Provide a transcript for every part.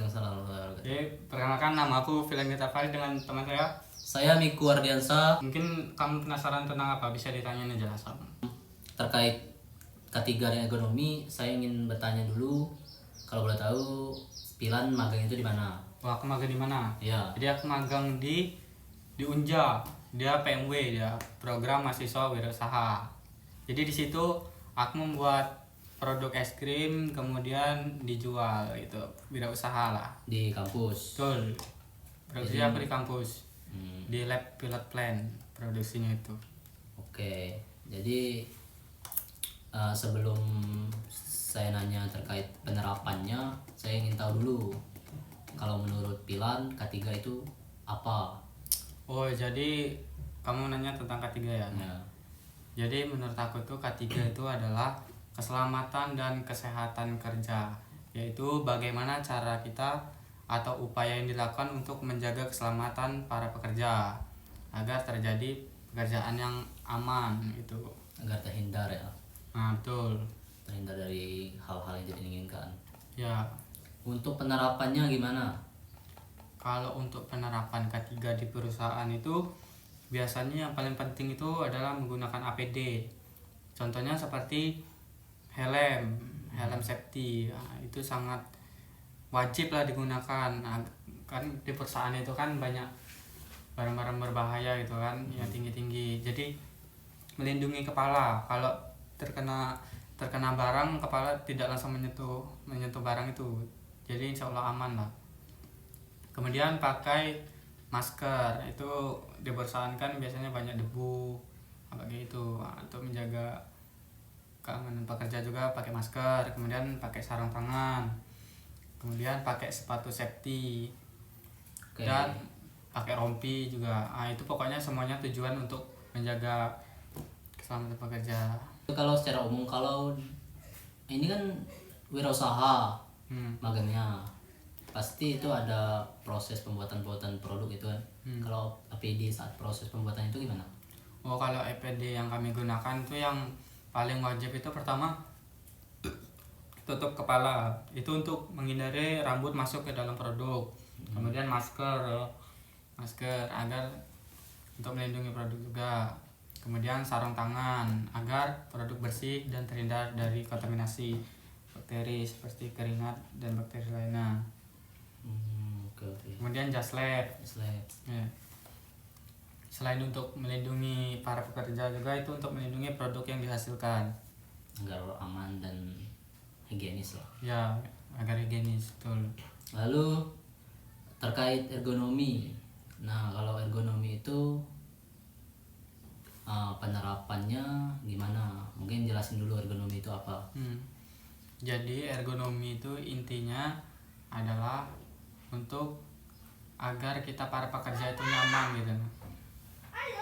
Waalaikumsalam warahmatullahi wabarakatuh. Jadi perkenalkan, nama aku Filan Gitafari dengan teman saya. Saya Miku Ardiansa. Mungkin kamu penasaran tentang apa? Bisa ditanya nih jelas. Terkait K3 dan ekonomi, saya ingin bertanya dulu, kalau boleh tahu Pilan magang itu di mana? Wah, aku magang di mana? Ya. Jadi aku magang di Unja. Dia PMW, dia program mahasiswa wirausaha. Jadi di situ aku membuat produk es krim, kemudian dijual itu wirausaha lah. Di kampus. Betul. Produksi Jadi- aku di kampus. Di lab pilot plant produksinya itu. Oke, jadi sebelum saya nanya terkait penerapannya, saya ingin tahu dulu, kalau menurut Pilan K3 itu apa? Oh, jadi kamu nanya tentang K3 ya? Ya. Jadi menurut aku tuh K3 itu adalah keselamatan dan kesehatan kerja, yaitu bagaimana cara kita atau upaya yang dilakukan untuk menjaga keselamatan para pekerja agar terjadi pekerjaan yang aman itu. Agar terhindar ya, Nah, betul. terhindar dari hal-hal yang tidak diinginkan. Ya, Untuk penerapannya gimana? kalau untuk penerapan K3 di perusahaan itu biasanya yang paling penting itu adalah menggunakan APD. Contohnya seperti helm safety. Nah, itu sangat wajib lah digunakan. Nah, kan di perusahaan itu kan banyak barang-barang berbahaya gitu kan, yang tinggi-tinggi. Jadi melindungi kepala. Kalau terkena barang, kepala tidak langsung menyentuh barang itu. Jadi insya Allah aman lah. Kemudian pakai masker. Itu di perusahaan kan biasanya banyak debu kayak gitu. Nah, untuk menjaga keamanan pekerja juga pakai masker, kemudian pakai sarung tangan, kemudian pakai sepatu safety. Oke. Dan pakai rompi juga. Nah, itu pokoknya semuanya tujuan untuk menjaga keselamatan pekerja. Kalau secara umum, kalau ini kan wirausaha magangnya, pasti itu ada proses pembuatan produk itu kan. Kalau APD saat proses pembuatan itu gimana? Oh, kalau APD yang kami gunakan itu yang paling wajib itu pertama tutup kepala. Itu untuk menghindari rambut masuk ke dalam produk. Kemudian masker agar untuk melindungi produk juga. Kemudian sarung tangan agar produk bersih dan terhindar dari kontaminasi bakteri seperti keringat dan bakteri lainnya. Oke. Kemudian jas lab. Ya. Selain untuk melindungi para pekerja juga, itu untuk melindungi produk yang dihasilkan Agar aman dan higienis lah. ya, agar higienis. Betul. Lalu terkait ergonomi, nah kalau ergonomi itu penerapannya gimana? Mungkin jelasin dulu ergonomi itu apa. Jadi ergonomi itu intinya adalah untuk agar kita para pekerja itu nyaman gitu,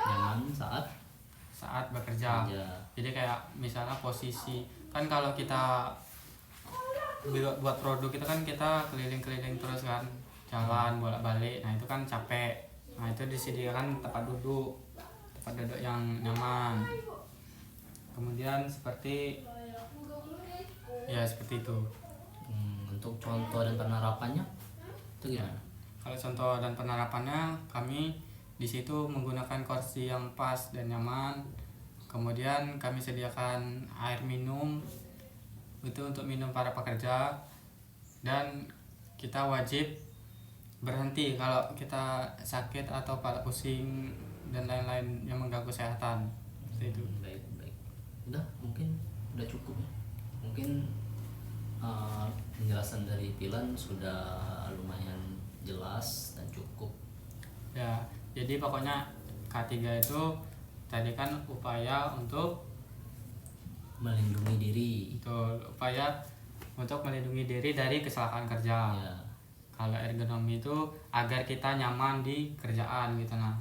Nyaman saat bekerja. kerja. Jadi kayak misalnya posisi kan, kalau kita buat produk itu kan kita keliling-keliling terus kan, jalan bolak-balik. Nah, itu kan capek. Nah, itu disediakan tempat duduk yang nyaman. Kemudian seperti itu. Untuk contoh dan penerapannya itu gimana? Kalau contoh dan penerapannya, kami di situ menggunakan kursi yang pas dan nyaman. Kemudian kami sediakan air minum itu untuk minum para pekerja, dan kita wajib berhenti kalau kita sakit atau kepala pusing dan lain-lain yang mengganggu kesehatan. Seperti itu. Baik. Mungkin udah cukup ya. Mungkin penjelasan dari Pilan sudah lumayan jelas dan cukup. Ya, jadi pokoknya K3 itu tadi kan upaya untuk Melindungi diri. melindungi diri dari kecelakaan kerja. Ya. Kalau ergonomi itu agar kita nyaman di kerjaan gitu, nah,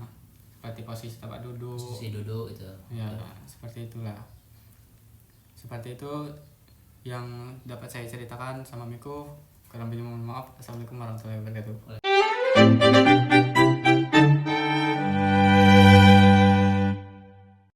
seperti posisi tempat duduk. Posisi duduk gitu. Ya, seperti itulah. Seperti itu yang dapat saya ceritakan sama Miko. Kurang lebih mohon maaf. Assalamualaikum warahmatullahi wabarakatuh.